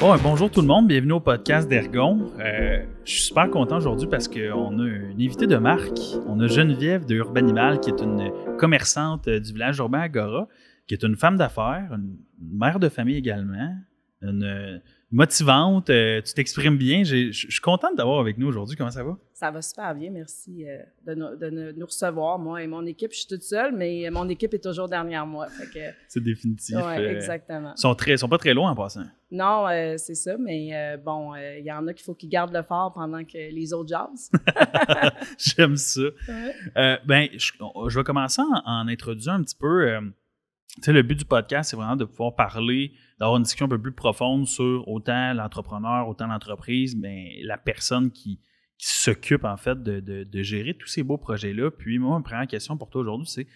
Bon, bonjour tout le monde, bienvenue au podcast d'Ergon. Je suis super content aujourd'hui parce qu'on a une invitée de marque. On a Geneviève de Urbanimal, qui est une commerçante du village urbain Agora, qui est une femme d'affaires, une mère de famille également, une motivante. Tu t'exprimes bien. Je suis content de t'avoir avec nous aujourd'hui. Comment ça va? Ça va super bien, merci de nous recevoir. Moi et mon équipe, je suis toute seule, mais mon équipe est toujours derrière moi. C'est définitif. Oui, exactement. Ils sont pas très loin en passant. Non, c'est ça, mais bon, il y en a qu'il faut qu'ils gardent le fort pendant que les autres jasent. J'aime ça. Ouais. Je vais commencer en introduisant un petit peu. Tu sais, le but du podcast, c'est vraiment de pouvoir parler, d'avoir une discussion un peu plus profonde sur autant l'entrepreneur, autant l'entreprise, mais la personne qui s'occupe en fait de gérer tous ces beaux projets-là. Puis moi, ma première question pour toi aujourd'hui, c'est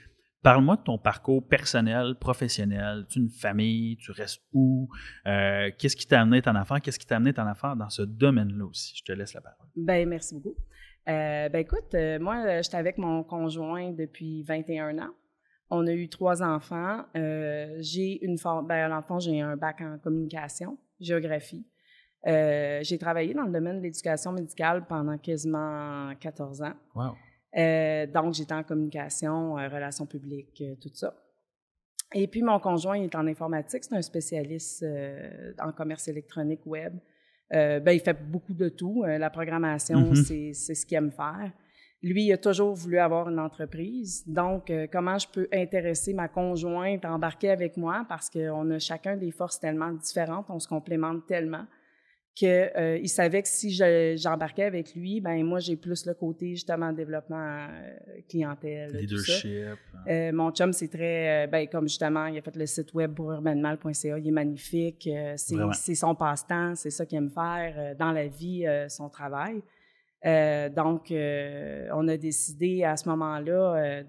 parle-moi de ton parcours personnel, professionnel. Tu as une famille, tu restes où? Qu'est-ce qui t'a amené à ton affaire? Qu'est-ce qui t'a amené à ton affaire dans ce domaine-là aussi? Je te laisse la parole. Bien, merci beaucoup. Écoute, moi, j'étais avec mon conjoint depuis 21 ans. On a eu 3 enfants. J'ai un bac en communication, géographie. J'ai travaillé dans le domaine de l'éducation médicale pendant quasiment 14 ans. Wow. Donc, j'étais en communication, relations publiques, tout ça. Et puis, mon conjoint est en informatique. C'est un spécialiste en commerce électronique web. Il fait beaucoup de tout. La programmation, c'est ce qu'il aime faire. Lui, il a toujours voulu avoir une entreprise. Donc, comment je peux intéresser ma conjointe à embarquer avec moi? Parce qu'on a chacun des forces tellement différentes, on se complémente tellement qu'il savait que si j'embarquais avec lui, ben moi, j'ai plus le côté, justement, développement clientèle, leadership. Tout ça. Mon chum, c'est très, comme justement, il a fait le site web pour urbanimal.ca, il est magnifique. C'est son passe-temps, c'est ça qu'il aime faire dans la vie, son travail. Donc, on a décidé à ce moment-là, tu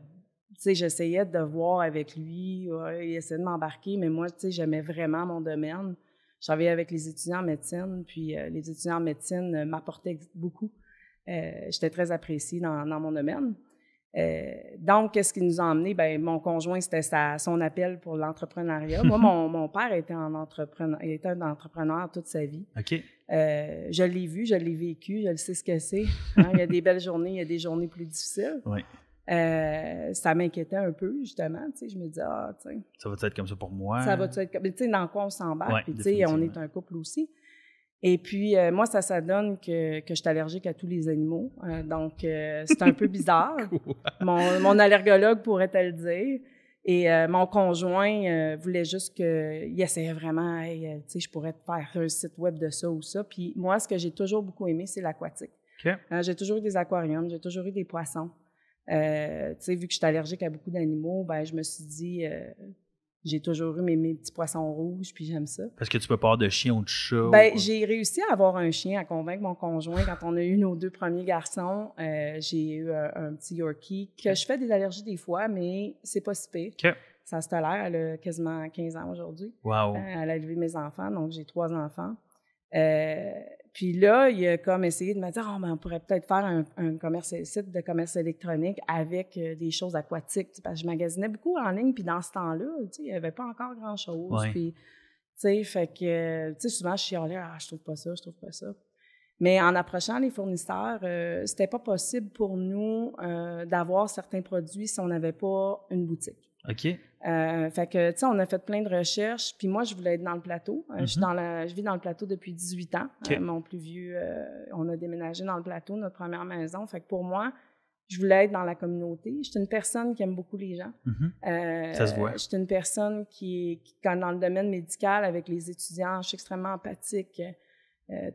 sais, j'essayais de voir avec lui, il essayait de m'embarquer, mais moi, tu sais, j'aimais vraiment mon domaine. Je travaillais avec les étudiants en médecine, puis les étudiants en médecine m'apportaient beaucoup. J'étais très appréciée dans mon domaine. Donc, qu'est-ce qui nous a emmenés? Ben, mon conjoint, c'était son appel pour l'entrepreneuriat. Moi, mon père était un entrepreneur toute sa vie. OK. Je l'ai vu, je l'ai vécu, je le sais ce que c'est. Hein? Il y a des belles journées, il y a des journées plus difficiles. Oui. Ça m'inquiétait un peu, justement. Tu sais, je me disais, tu sais. Ça va être comme ça pour moi? Ça va être comme. Tu sais, dans quoi on s'embarque? Ouais, puis, tu sais, on est un couple aussi. Et puis, moi, ça donne que je suis allergique à tous les animaux. Donc, c'est un peu bizarre. Mon allergologue pourrait te le dire. Et mon conjoint voulait juste il essayait vraiment, tu sais, je pourrais te faire un site web de ça ou ça. Puis moi, ce que j'ai toujours beaucoup aimé, c'est l'aquatique. Okay. J'ai toujours eu des aquariums, j'ai toujours eu des poissons. Tu sais, vu que je suis allergique à beaucoup d'animaux, ben je me suis dit, j'ai toujours eu mes petits poissons rouges, puis j'aime ça. Parce que tu peux pas avoir de chien ou de chat? J'ai réussi à avoir un chien, à convaincre mon conjoint. Quand on a eu nos 2 premiers garçons, j'ai eu un petit Yorkie que je fais des allergies des fois, mais c'est pas si pire. Okay. Ça se tolère. Elle a quasiment 15 ans aujourd'hui. Wow. Elle a élevé mes enfants, donc j'ai 3 enfants. Puis là, il a comme essayé de me dire, on pourrait peut-être faire un site de commerce électronique avec des choses aquatiques. Parce que je magasinais beaucoup en ligne, puis dans ce temps-là, tu sais, il n'y avait pas encore grand-chose. Ouais. Puis, tu sais, fait que, tu sais, souvent, je chialais, je trouve pas ça, je trouve pas ça. Mais en approchant les fournisseurs, c'était pas possible pour nous d'avoir certains produits si on n'avait pas une boutique. OK. Fait que, tu sais, on a fait plein de recherches, puis moi, je voulais être dans le plateau. Je vis dans le plateau depuis 18 ans. Okay. Mon plus vieux, on a déménagé dans le plateau, notre première maison. Fait que pour moi, je voulais être dans la communauté. Je suis une personne qui aime beaucoup les gens. Ça se voit. Je suis une personne qui dans le domaine médical, avec les étudiants, je suis extrêmement empathique.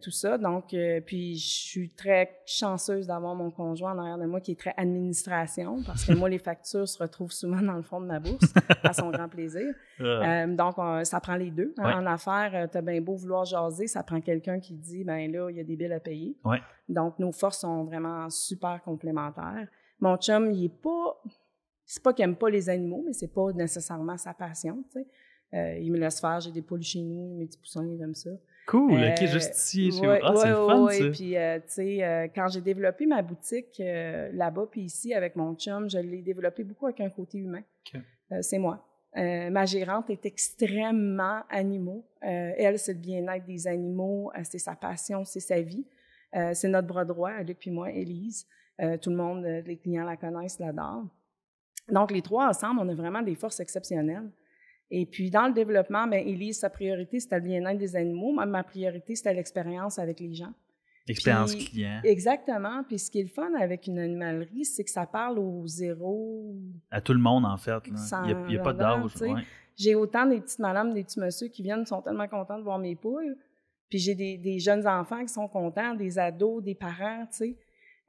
Tout ça. Donc, puis je suis très chanceuse d'avoir mon conjoint en arrière de moi qui est très administration, parce que moi, les factures se retrouvent souvent dans le fond de ma bourse, à son grand plaisir. Donc, ça prend les deux. Hein. En affaires, t'as bien beau vouloir jaser, ça prend quelqu'un qui dit, ben là, il y a des billes à payer. Ouais. Donc, nos forces sont vraiment super complémentaires. Mon chum, c'est pas qu'il aime pas les animaux, mais c'est pas nécessairement sa passion, tu sais. Il me laisse faire, j'ai des poules chez nous, mes petits poussins, il aime ça. Cool, OK, juste ici. C'est le fun, ça. Puis, tu sais, quand j'ai développé ma boutique là-bas, puis ici, avec mon chum, je l'ai développé beaucoup avec un côté humain. Okay. C'est moi. Ma gérante est extrêmement animaux. Elle, c'est le bien-être des animaux, c'est sa passion, c'est sa vie. C'est notre bras droit, Luc puis moi, Élise. Tout le monde, les clients la connaissent, l'adorent. Donc, les trois ensemble, on a vraiment des forces exceptionnelles. Et puis, dans le développement, bien, Élise, sa priorité, c'était le bien-être des animaux. Moi, ma priorité, c'était l'expérience avec les gens. Expérience client. Exactement. Puis, ce qui est le fun avec une animalerie, c'est que ça parle aux zéro... À tout le monde, en fait. Il n'y a pas d'âge. Ouais. J'ai autant des petites madames, des petits messieurs qui viennent, sont tellement contents de voir mes poules. Puis, j'ai des jeunes enfants qui sont contents, des ados, des parents, tu sais.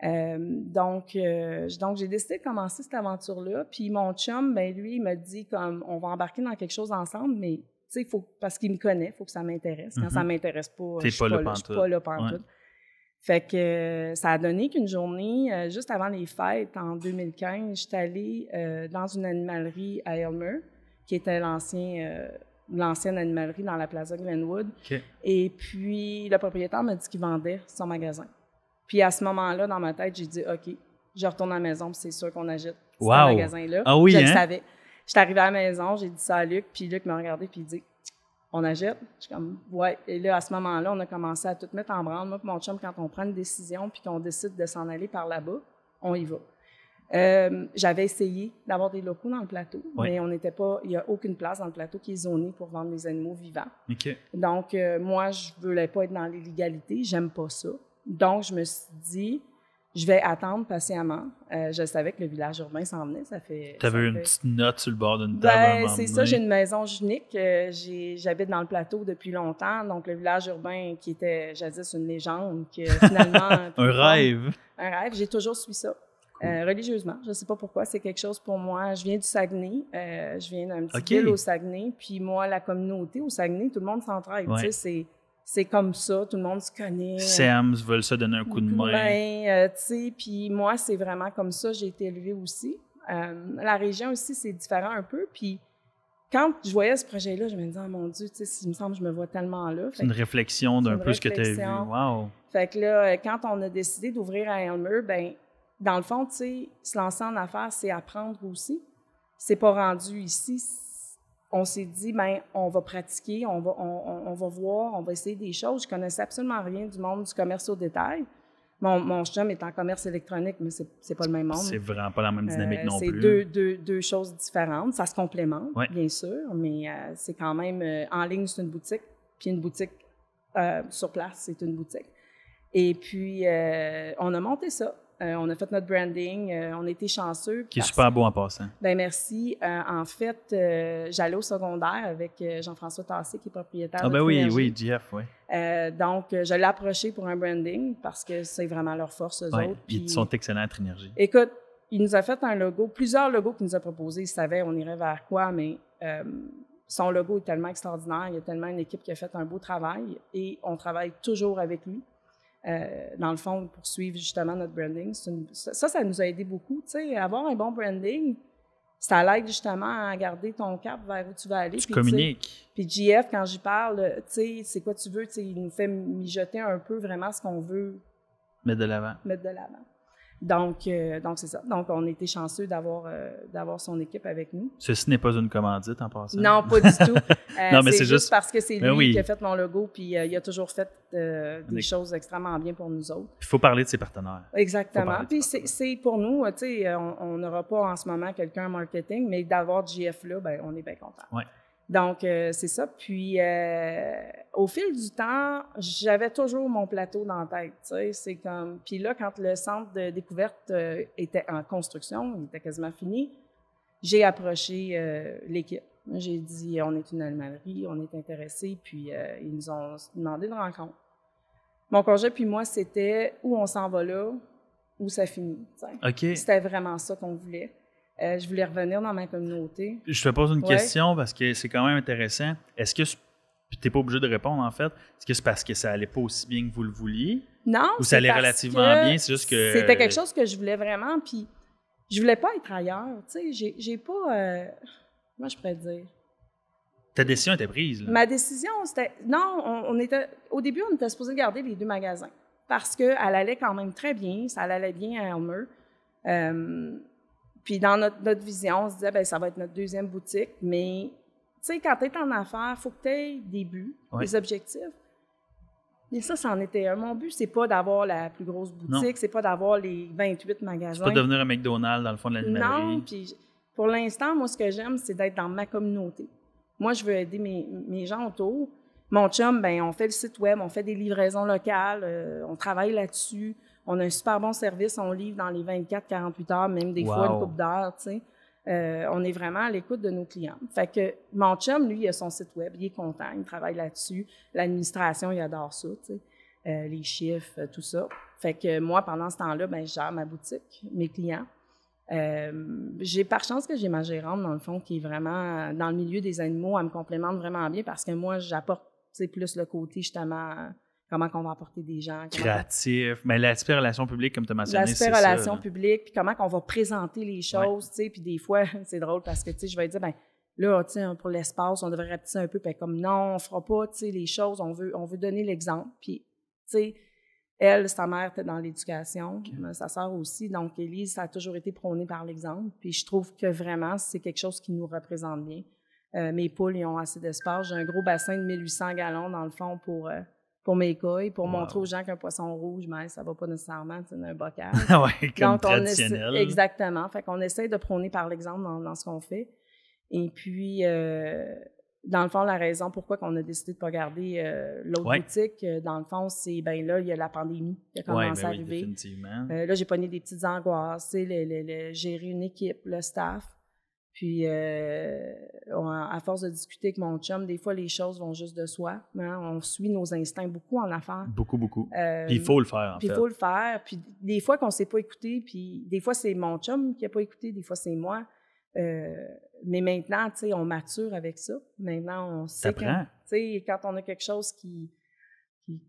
Donc, j'ai décidé de commencer cette aventure-là. Puis mon chum, ben lui, il m'a dit comme on va embarquer dans quelque chose ensemble, mais tu sais, parce qu'il me connaît, il faut que ça m'intéresse. Quand ça m'intéresse pas, je suis pas là pantoute. Fait que ça a donné qu'une journée, juste avant les fêtes, en 2015, j'étais allée dans une animalerie à Aylmer, qui était l'ancienne animalerie dans la Plaza Glenwood. Okay. Et puis, le propriétaire m'a dit qu'il vendait son magasin. Puis à ce moment-là, dans ma tête, j'ai dit « OK, je retourne à la maison, puis c'est sûr qu'on achète ce magasin-là. » Ah oui, je le savais. J'étais arrivée à la maison, j'ai dit ça à Luc, puis Luc m'a regardé, puis il dit « On achète? » Je suis comme « Ouais. » Et là, à ce moment-là, on a commencé à tout mettre en branle. Moi et mon chum, quand on prend une décision, puis qu'on décide de s'en aller par là-bas, on y va. J'avais essayé d'avoir des locaux dans le plateau, mais il n'y a aucune place dans le plateau qui est zonée pour vendre des animaux vivants. Okay. Donc, moi, je ne voulais pas être dans l'illégalité, j'aime pas ça. Donc, je me suis dit, je vais attendre patiemment. Je savais que le village urbain s'en venait. Tu avais une petite note sur le bord d'une table. C'est ça, j'ai une maison unique. J'habite dans le plateau depuis longtemps. Donc, le village urbain qui était jadis une légende, que finalement... Un rêve. J'ai toujours suivi ça. Religieusement. Je ne sais pas pourquoi, c'est quelque chose pour moi. Je viens du Saguenay. Je viens d'un petit ville au Saguenay. Puis moi, la communauté au Saguenay, tout le monde s'entraide. Tu sais, c'est comme ça, tout le monde se connaît. Sams veulent se donner un coup de main. Tu sais, puis moi, c'est vraiment comme ça, j'ai été élevée aussi. La région aussi, c'est différent un peu. Puis quand je voyais ce projet-là, je me disais, oh mon Dieu, tu sais, il me semble que je me vois tellement là. C'est une réflexion d'un peu ce que tu as vu. Wow! Fait que là, quand on a décidé d'ouvrir à Aylmer, ben dans le fond, tu sais, se lancer en affaires, c'est apprendre aussi. C'est pas rendu ici. On s'est dit, ben, on va pratiquer, on va voir, on va essayer des choses. Je connaissais absolument rien du monde du commerce au détail. Mon chum est en commerce électronique, mais c'est pas le même monde. C'est vraiment pas la même dynamique non plus. C'est deux choses différentes. Ça se complémente, bien sûr, mais c'est quand même... en ligne, c'est une boutique, puis une boutique sur place, c'est une boutique. Et puis, on a monté ça. On a fait notre branding, on a été chanceux. Qui est super beau en passant. Bien, merci. En fait, j'allais au secondaire avec Jean-François Tassé, qui est propriétaire de oui, GF, oui. Donc, je l'ai approché pour un branding parce que c'est vraiment leur force, eux autres. Puis ils sont excellents à Trinergie. Écoute, il nous a fait un logo, plusieurs logos qu'il nous a proposés. Il savait on irait vers quoi, mais son logo est tellement extraordinaire. Il y a tellement une équipe qui a fait un beau travail et on travaille toujours avec lui. Dans le fond, pour suivre justement notre branding. Ça nous a aidé beaucoup. Tu sais, avoir un bon branding, ça l'aide justement à garder ton cap vers où tu vas aller. Tu communiques. Puis GF, quand j'y parle, tu sais, c'est quoi tu veux, tu sais, il nous fait mijoter un peu vraiment ce qu'on veut mettre de l'avant. Donc, c'est ça. Donc, on était chanceux d'avoir son équipe avec nous. Ceci n'est pas une commandite en passant. Non, pas du tout. Non, mais c'est juste parce que c'est lui qui a fait mon logo, puis il a toujours fait des choses extrêmement bien pour nous autres. Il faut parler de ses partenaires. Exactement. Puis c'est pour nous, tu sais, on n'aura pas en ce moment quelqu'un en marketing, mais d'avoir GF là, ben on est bien content. Ouais. Donc, c'est ça. Puis, au fil du temps, j'avais toujours mon plateau dans la tête, tu sais, c'est comme... Puis là, quand le centre de découverte était en construction, il était quasiment fini, j'ai approché l'équipe. J'ai dit, on est une animalerie, on est intéressés, puis ils nous ont demandé une rencontre. Mon congé puis moi, c'était où on s'en va là, où ça finit, tu sais. OK. C'était vraiment ça qu'on voulait. Je voulais revenir dans ma communauté. Je te pose une question parce que c'est quand même intéressant. Est-ce que, puis tu n'es pas obligé de répondre en fait, est-ce que c'est parce que ça allait pas aussi bien que vous le vouliez? Non, ou ça allait relativement bien, c'est juste que... C'était quelque chose que je voulais vraiment, puis je voulais pas être ailleurs, tu sais, j'ai pas... Comment je pourrais dire? Ta décision était prise, là? Ma décision, c'était... Non, au début, on était supposé garder les 2 magasins parce qu'elle allait quand même très bien, ça allait bien à Aylmer. Puis dans notre vision, on se disait, bien, ça va être notre deuxième boutique, mais tu sais, quand tu es en affaires, il faut que tu aies des buts, des objectifs. Et ça, c'en était un. Mon but, c'est pas d'avoir la plus grosse boutique, c'est pas d'avoir les 28 magasins. C'est pas devenir un McDonald's dans le fond de l'animalerie. Non, puis pour l'instant, moi, ce que j'aime, c'est d'être dans ma communauté. Moi, je veux aider mes gens autour. Mon chum, ben, on fait le site web, on fait des livraisons locales, on travaille là-dessus. On a un super bon service, on livre dans les 24-48 heures, même des fois une couple d'heures, tu sais. On est vraiment à l'écoute de nos clients. Fait que mon chum, lui, il a son site web, il est content, il travaille là-dessus. L'administration, il adore ça, tu sais. Les chiffres, tout ça. Fait que moi, pendant ce temps-là, ben, je gère ma boutique, mes clients. J'ai par chance que j'ai ma gérante, dans le fond, qui est vraiment dans le milieu des animaux. Elle me complémente vraiment bien parce que moi, j'apporte plus le côté, justement, comment on va apporter des gens. Créatif. Mais l'aspect relations publiques, comme tu as mentionné, c'est ça. L'aspect relations publiques, puis comment on va présenter les choses, tu sais. Puis des fois, c'est drôle parce que, tu sais, je vais dire, ben là, tu sais, pour l'espace, on devrait rapetisser un peu. Puis comme, non, on fera pas, tu sais, les choses, on veut donner l'exemple. Puis, tu sais, elle, sa mère était dans l'éducation, sa sœur aussi. Donc, Élise, ça a toujours été prôné par l'exemple. Puis je trouve que vraiment, c'est quelque chose qui nous représente bien. Mes poules, ils ont assez d'espace. J'ai un gros bassin de 1800 gallons, dans le fond, pour mes couilles, pour montrer aux gens qu'un poisson rouge, mais ça va pas nécessairement dans un bocal. Oui, comme donc, traditionnel. Exactement. Fait qu'on essaie de prôner par l'exemple dans ce qu'on fait. Et puis, dans le fond, la raison pourquoi on a décidé de ne pas garder l'autre boutique, dans le fond, c'est, ben là, il y a la pandémie qui a commencé à arriver. Oui, définitivement. Là, j'ai pogné des petites angoisses, gérer une équipe, le staff. Puis, à force de discuter avec mon chum, des fois, les choses vont juste de soi. Hein? On suit nos instincts beaucoup en affaires. Beaucoup. Puis il faut le faire, en fait. Puis il faut le faire. Puis des fois qu'on ne s'est pas écouté, puis des fois, c'est mon chum qui n'a pas écouté, des fois, c'est moi. Mais maintenant, tu sais, on mature avec ça. Maintenant, on sait quand on a quelque chose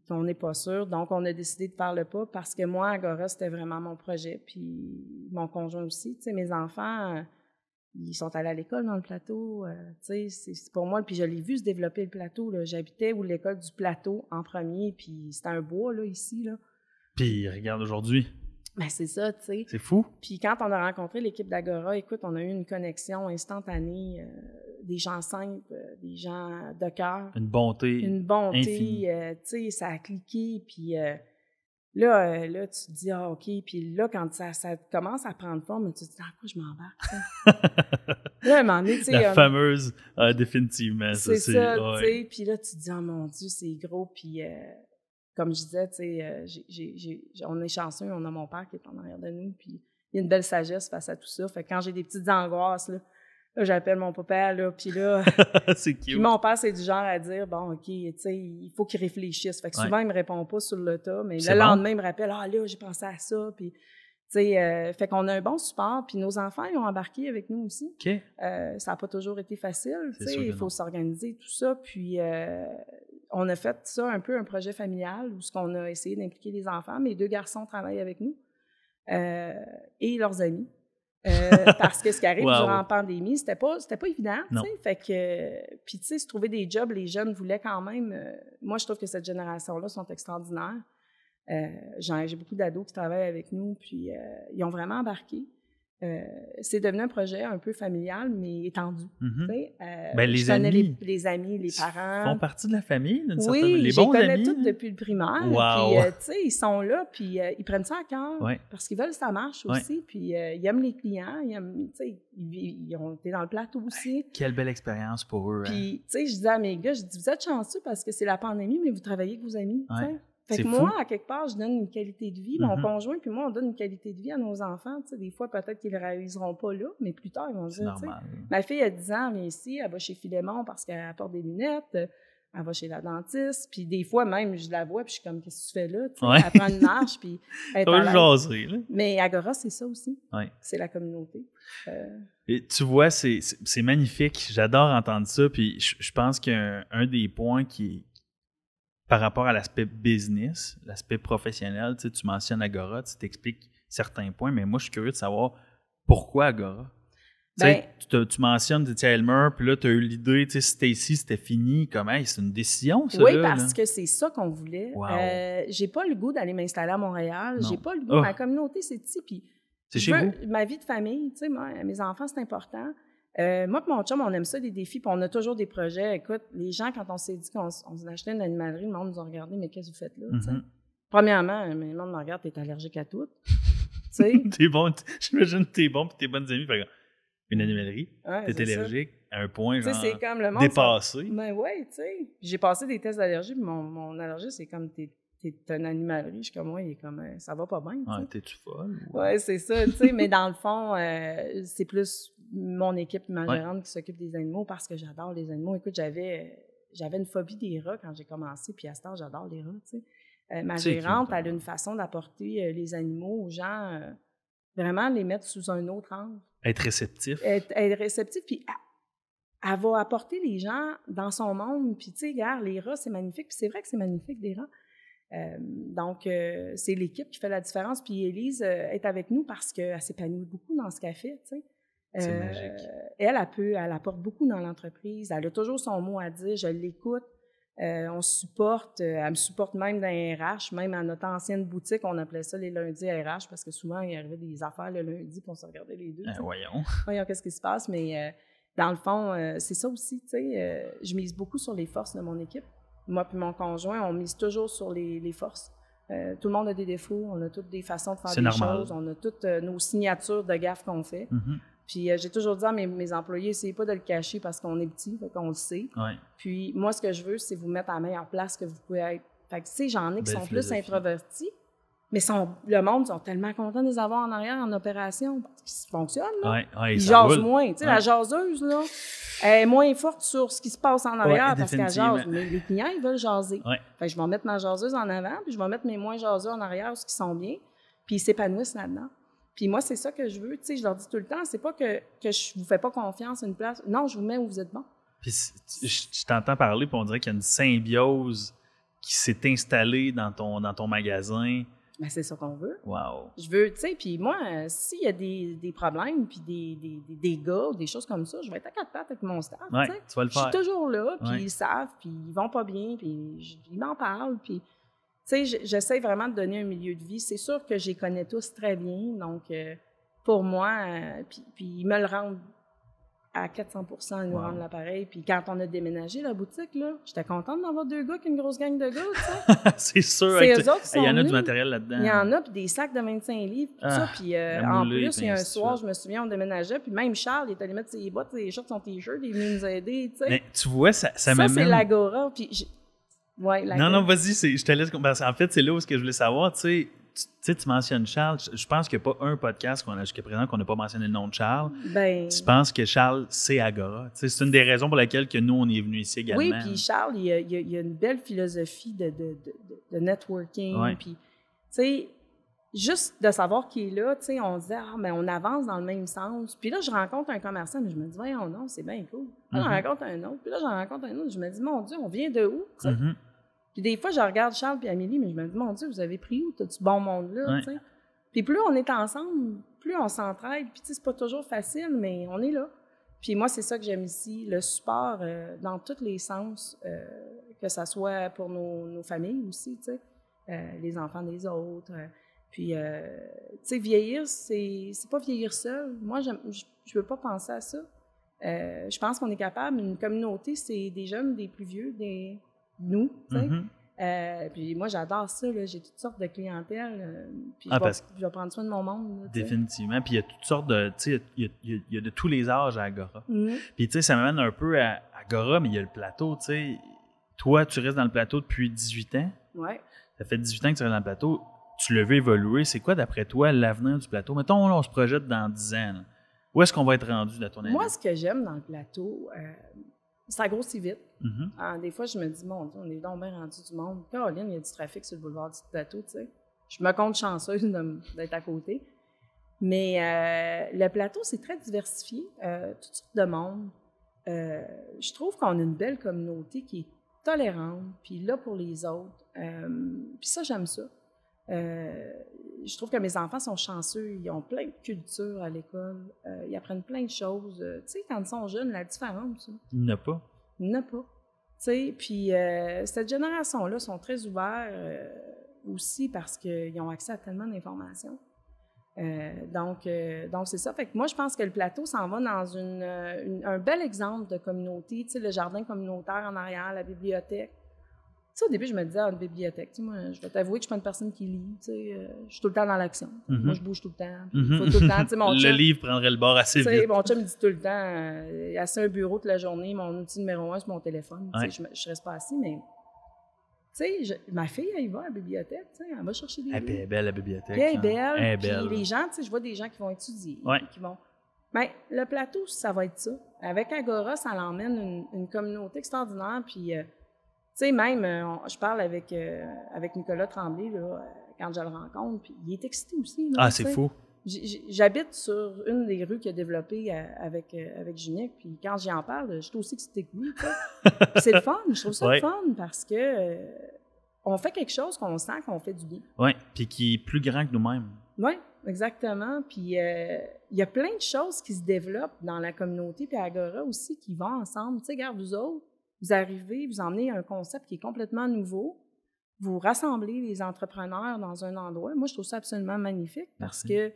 qu'on n'est pas sûr. Donc, on a décidé de faire le pas parce que moi, Agora, c'était vraiment mon projet. Puis mon conjoint aussi. Tu sais, mes enfants... ils sont allés à l'école dans le plateau, tu sais, c'est pour moi, puis je l'ai vu se développer le plateau, là. J'habitais où l'école du plateau en premier, puis c'était un bois, là, ici, là. Puis regarde aujourd'hui. Ben c'est ça, tu sais. C'est fou. Puis quand on a rencontré l'équipe d'Agora, écoute, on a eu une connexion instantanée, des gens simples, des gens de cœur. Une bonté infinie. Tu sais, ça a cliqué, puis... Là, tu te dis, ah, OK. Puis là, quand ça commence à prendre forme, tu te dis, dans quoi je m'embarque? Là, à un moment donné, tu sais. La fameuse, définitivement. C'est ça, tu sais. Puis là, tu te dis, oh mon Dieu, c'est gros. Puis, comme je disais, tu sais, on est chanceux, on a mon père qui est en arrière de nous. Puis, il y a une belle sagesse face à tout ça. Fait que quand j'ai des petites angoisses, là, j'appelle mon papa, là, puis là... c'est cute. Puis mon père, c'est du genre à dire, bon, OK, tu sais, il faut qu'il réfléchisse. Fait que souvent, il me répond pas sur le tas, mais le lendemain, il me rappelle, ah là, j'ai pensé à ça, puis... Tu sais, fait qu'on a un bon support, puis nos enfants, ils ont embarqué avec nous aussi. OK. Ça n'a pas toujours été facile, tu sais, il faut s'organiser, tout ça, puis on a fait ça un peu un projet familial, où on a essayé d'impliquer les enfants. Mes 2 garçons travaillent avec nous, et leurs amis. Parce que ce qui arrive durant la pandémie, c'était pas évident, tu sais. Fait que, puis tu sais, se trouver des jobs, les jeunes voulaient quand même. Moi, je trouve que cette génération-là sont extraordinaires. J'ai beaucoup d'ados qui travaillent avec nous, puis ils ont vraiment embarqué. C'est devenu un projet un peu familial, mais étendu. Les amis. Les amis, les parents. Font partie de la famille, d'une certaine manière. Oui, les bons amis. Je les connais toutes depuis le primaire. Wow. Puis, tu sais, ils sont là, puis ils prennent ça à cœur. Ouais. Parce qu'ils veulent que ça marche aussi. Puis, ils aiment les clients. Ils ont été dans le plateau aussi. Quelle belle expérience pour eux. Puis, tu sais, je disais à mes gars, vous êtes chanceux parce que c'est la pandémie, mais vous travaillez avec vos amis. Ouais. Fait que moi, à quelque part, je donne une qualité de vie. Mon conjoint puis moi, on donne une qualité de vie à nos enfants. Tu sais, des fois, peut-être qu'ils ne le réaliseront pas là, mais plus tard, ils vont dire, tu sais, ma fille a 10 ans, elle vient ici, elle va chez Philémon parce qu'elle porte des lunettes, elle va chez la dentiste, puis des fois, même, je la vois, puis je suis comme, qu'est-ce que tu fais là? Tu sais, elle prend une marche, puis elle est jaser, là. Mais Agora, c'est ça aussi. Ouais. C'est la communauté. Et tu vois, c'est magnifique. J'adore entendre ça, puis je pense qu'un des points qui par rapport à l'aspect business, l'aspect professionnel, tu mentionnes Agora, tu t'expliques certains points, mais moi, je suis curieux de savoir pourquoi Agora. Tu mentionnes, tu étais à Elmer, puis là, tu as eu l'idée, tu sais, si c'était ici, c'était fini. Comment? C'est une décision, ça? Oui, parce que c'est ça qu'on voulait. Wow. J'ai pas le goût d'aller m'installer à Montréal. J'ai pas le goût. Ma communauté, c'est ici, puis C'est chez vous? Ma vie de famille, tu sais, mes enfants, c'est important. Moi et mon chum, on aime ça, des défis, puis on a toujours des projets. Écoute, les gens, quand on s'est dit qu'on achetait une animalerie, le monde nous a regardé, mais qu'est-ce que vous faites là? Premièrement, le monde me regarde, t'es allergique à tout. T'es bon, j'imagine que t'es bon, puis tes bonnes amies, une animalerie, t'es allergique à un point genre c'est comme le monde dépassé. Ben oui, tu sais. J'ai passé des tests d'allergie, puis mon allergie, c'est comme t'es une animalerie. Je suis comme, il est comme, ça va pas bien. Ouais, t'es-tu folle? Ouais, c'est ça, tu sais. Mais dans le fond, c'est plus mon équipe, ma gérante qui s'occupe des animaux parce que j'adore les animaux. Écoute, j'avais une phobie des rats quand j'ai commencé, puis à ce temps, j'adore les rats, tu sais. Ma gérante, elle a une façon d'apporter les animaux aux gens, vraiment les mettre sous un autre angle. Être réceptif. Être réceptif, puis elle va apporter les gens dans son monde. Puis, tu sais, regarde, les rats, c'est magnifique. Puis c'est vrai que c'est magnifique, des rats. Donc, c'est l'équipe qui fait la différence. Puis Élise est avec nous parce qu'elle s'épanouit beaucoup dans ce qu'elle fait, tu sais. C'est magique. Elle apporte beaucoup dans l'entreprise. Elle a toujours son mot à dire. Je l'écoute. On se supporte. Elle me supporte même dans les RH. Même à notre ancienne boutique, on appelait ça les lundis RH parce que souvent, il arrivait des affaires le lundi puis on se regardait les deux. Voyons. Voyons qu'est-ce qui se passe. Mais dans le fond, c'est ça aussi. Tu sais, je mise beaucoup sur les forces de mon équipe. Moi puis mon conjoint, on mise toujours sur les forces. Tout le monde a des défauts. On a toutes des façons de faire des choses. On a toutes nos signatures de gaffe qu'on fait. Puis j'ai toujours dit à mes employés, essayez pas de le cacher parce qu'on est petit, fait qu'on le sait. Puis moi, ce que je veux, c'est vous mettre à la meilleure place que vous pouvez être. Fait que tu sais, j'en ai qui sont plus introvertis, mais le monde sont tellement contents de les avoir en arrière en opération parce qu'ils fonctionnent, là. Ils jasent moins. Tu sais, la jaseuse, là, elle est moins forte sur ce qui se passe en arrière parce qu'elle jase. Mais les clients, ils veulent jaser. Fait que je vais mettre ma jaseuse en avant, puis je vais mettre mes moins jaseux en arrière, ceux qui sont bien, puis ils s'épanouissent là-dedans. Puis moi, c'est ça que je veux. Tu sais, je leur dis tout le temps, c'est pas que je vous fais pas confiance à une place. Non, je vous mets où vous êtes bon. Puis je t'entends parler, puis on dirait qu'il y a une symbiose qui s'est installée dans ton magasin. Ben, c'est ça qu'on veut. Wow. Je veux, tu sais, puis moi, s'il y a des problèmes, puis des gars, des choses comme ça, je vais être à quatre pattes avec mon staff, tu sais. Tu vas le faire. Je suis toujours là, puis ils savent, puis ils vont pas bien, puis ils m'en parlent, puis... Tu sais, j'essaie vraiment de donner un milieu de vie. C'est sûr que je les connais tous très bien. Donc, pour moi, puis ils me le rendent à 400%, ils nous rendent l'appareil. Puis quand on a déménagé la boutique, là, j'étais contente d'avoir 2 gars qu'une grosse gang de gars, tu sais. C'est sûr. C'est eux autres qui sont il y en a venus. du matériel là-dedans. Il y en a, puis des sacs de 25 livres, tout ça. Puis en plus, il y a un soir, je me souviens, on déménageait, puis même Charles, il est allé mettre ses bottes, ses shorts, son T-shirt, il est venu nous aider, tu sais. Mais tu vois, ça m'amène... Ça, c'est l'Agora, puis... Ouais, non, vas-y, je te laisse... Parce qu'en fait, c'est là où je voulais savoir, tu sais, tu mentionnes Charles. Je pense qu'il n'y a pas un podcast qu'on a jusqu'à présent qu'on n'a pas mentionné le nom de Charles. Tu penses que Charles, c'est Agora. Tu sais, c'est une des raisons pour lesquelles que nous, on est venus ici également. Oui, puis Charles, il y a une belle philosophie de networking. Puis, tu sais, juste de savoir qu'il est là, tu sais, on se dit, mais on avance dans le même sens. Puis là, je rencontre un commerçant, mais je me dis, voyons, non, c'est bien cool. Là, j'en rencontre un autre. Puis là, j'en rencontre un autre. Je me dis, mon Dieu, on vient de où? Puis des fois, je regarde Charles et Amélie, mais je me dis, mon Dieu, vous avez pris où? T'as-tu bon monde là? T'sais? Puis plus on est ensemble, plus on s'entraide. Puis c'est pas toujours facile, mais on est là. Puis moi, c'est ça que j'aime ici, le support dans tous les sens, que ça soit pour nos familles aussi, tu sais, les enfants des autres. Puis, tu sais, vieillir, c'est pas vieillir seul. Moi, je veux pas penser à ça. Je pense qu'on est capable. Une communauté, c'est des jeunes, des plus vieux, nous, tu sais. Puis moi, j'adore ça, là. J'ai toutes sortes de clientèle. Puis je vais prendre soin de mon monde. Là, définitivement. Puis il y a toutes sortes de... Tu sais, il y a de tous les âges à Agora. Puis tu sais, ça m'amène un peu à Agora, mais il y a le plateau, tu sais. Toi, tu restes dans le plateau depuis 18 ans. Oui. Ça fait 18 ans que tu restes dans le plateau. Tu le veux évoluer. C'est quoi, d'après toi, l'avenir du plateau? Mettons, là, on se projette dans 10 ans. Là. Où est-ce qu'on va être rendu, de ton avis? Moi, ce que j'aime dans le plateau... ça grossit vite. Des fois, je me dis, mon Dieu, on est donc bien rendu du monde. Caroline, il y a du trafic sur le boulevard du plateau, tu sais. Je me compte chanceuse d'être à côté. Mais le plateau, c'est très diversifié. Toutes sortes de monde. Je trouve qu'on a une belle communauté qui est tolérante, puis là pour les autres. Puis ça, j'aime ça. Je trouve que mes enfants sont chanceux. Ils ont plein de culture à l'école. Ils apprennent plein de choses. Tu sais, quand ils sont jeunes, la différence. Il n'y en a pas. Il n'y en a pas. Tu sais, puis cette génération-là sont très ouverts aussi parce qu'ils ont accès à tellement d'informations. Donc, c'est ça. Fait que moi, je pense que le plateau s'en va dans un bel exemple de communauté. Tu sais, le jardin communautaire en arrière, la bibliothèque. Tu sais, au début, je me disais, une bibliothèque, tu sais, moi, je vais t'avouer que je suis pas une personne qui lit, tu sais, je suis tout le temps dans l'action. Moi, je bouge tout le temps. Il faut tout le temps, tu sais, mon chum, le livre prendrait le bord assez vite. Mon chum me dit tout le temps, assis à un bureau toute la journée, mon outil numéro 1, c'est mon téléphone. Tu sais, je reste pas assis, mais... Tu sais, ma fille, elle y va à la bibliothèque, tu sais, elle va chercher des livres. Elle est belle, la bibliothèque. Puis elle est belle. Puis les gens, tu sais, je vois des gens qui vont étudier, qui vont... Bien, le plateau, ça va être ça. Avec Agora, ça l'emmène une communauté extraordinaire, puis... tu sais, même, je parle avec Nicolas Tremblay, là, quand je le rencontre, puis il est excité aussi. Là, c'est fou. J'habite sur une des rues qu'il a développées avec Junique, puis quand j'y en parle, je suis aussi excitée que lui. C'est le fun, je trouve ça le fun, parce que on fait quelque chose qu'on sent qu'on fait du bien. Oui, puis qui est plus grand que nous-mêmes. Oui, exactement. Puis il y a plein de choses qui se développent dans la communauté, puis Agora aussi, qui vont ensemble. Tu sais, regarde, vous autres, vous arrivez, vous emmenez un concept qui est complètement nouveau, vous rassemblez les entrepreneurs dans un endroit. Moi, je trouve ça absolument magnifique parce que, tu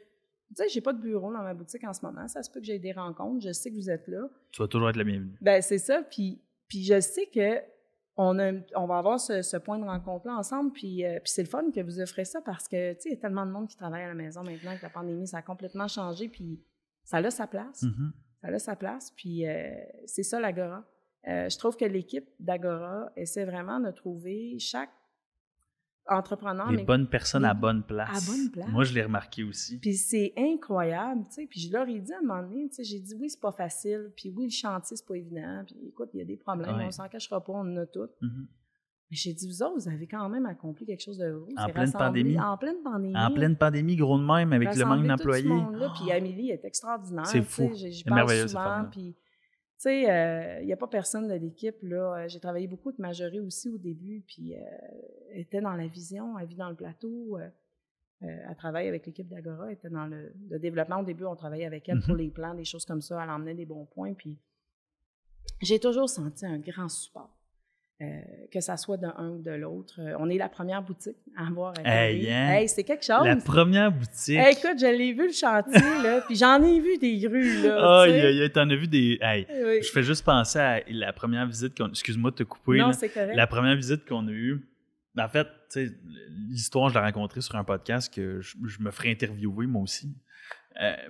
sais, j'ai pas de bureau dans ma boutique en ce moment. Ça se peut que j'ai des rencontres. Je sais que vous êtes là. Tu vas toujours être la bienvenue. Ben c'est ça. Puis je sais que on va avoir ce point de rencontre-là ensemble. Puis c'est le fun que vous offrez ça parce que, tu sais, il y a tellement de monde qui travaille à la maison maintenant avec la pandémie. Ça a complètement changé. Puis ça a sa place. Ça a sa place. Puis c'est ça, l'Agora. Je trouve que l'équipe d'Agora essaie vraiment de trouver chaque entrepreneur... Les bonnes personnes à bonne place. À bonne place. Moi, je l'ai remarqué aussi. Puis c'est incroyable, tu sais. Puis je leur ai dit à un moment donné, tu sais, j'ai dit oui, c'est pas facile. Puis oui, le chantier, c'est pas évident. Puis écoute, il y a des problèmes, on s'en cachera pas, on en a tous. Mais j'ai dit, vous autres, vous avez quand même accompli quelque chose de heureux. En pleine pandémie. En pleine pandémie. En pleine pandémie, gros de même, avec le manque d'employés. Puis Amélie est extraordinaire. C'est fou. J'y parle souvent, puis... Tu sais, il n'y a pas personne de l'équipe, là. J'ai travaillé beaucoup avec Marjorie aussi au début, puis elle était dans la vision, elle vit dans le plateau. Elle travaille avec l'équipe d'Agora, elle était dans le développement. Au début, on travaillait avec elle pour les plans, des choses comme ça. Elle emmenait des bons points, puis j'ai toujours senti un grand support. Que ça soit d'un ou de l'autre. On est la première boutique à avoir Hey, c'est quelque chose. La première boutique. Hey, écoute, je l'ai vu le chantier, là, puis j'en ai vu des grues, là. T'en as vu des... Hey, oui. Je fais juste penser à la première visite qu'on... Excuse-moi de te couper. Non, là. c'est correct. La première visite qu'on a eue, en fait, tu sais, l'histoire, je l'ai racontée sur un podcast que je me ferai interviewer, moi aussi.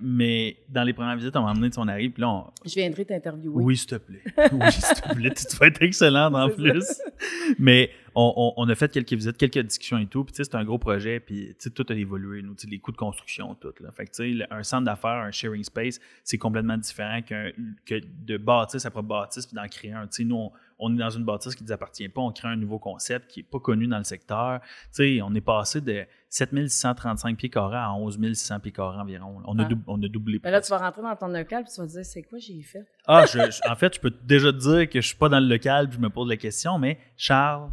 Mais dans les premières visites, on m'a emmené, on arrive, puis là, je viendrai t'interviewer. Oui, s'il te plaît. Oui, s'il te plaît. Tu vas être excellente en plus. Mais on a fait quelques visites, quelques discussions et tout. Puis, tu sais, c'est un gros projet. Puis, tu sais, tout a évolué. Nous, tu sais, les coûts de construction, tout. Là. Fait que, tu sais, un centre d'affaires, un sharing space, c'est complètement différent que de bâtir sa propre bâtisse puis d'en créer un. Tu sais, nous, on est dans une bâtisse qui ne nous appartient pas. On crée un nouveau concept qui n'est pas connu dans le secteur. Tu sais, on est passé de 7635 pieds carrés à 11 600 pieds carrés environ. On a doublé. Ben là, tu vas rentrer dans ton local puis tu vas te dire, c'est quoi j'ai fait? En fait, je peux déjà te dire que je suis pas dans le local puis je me pose la question, mais Charles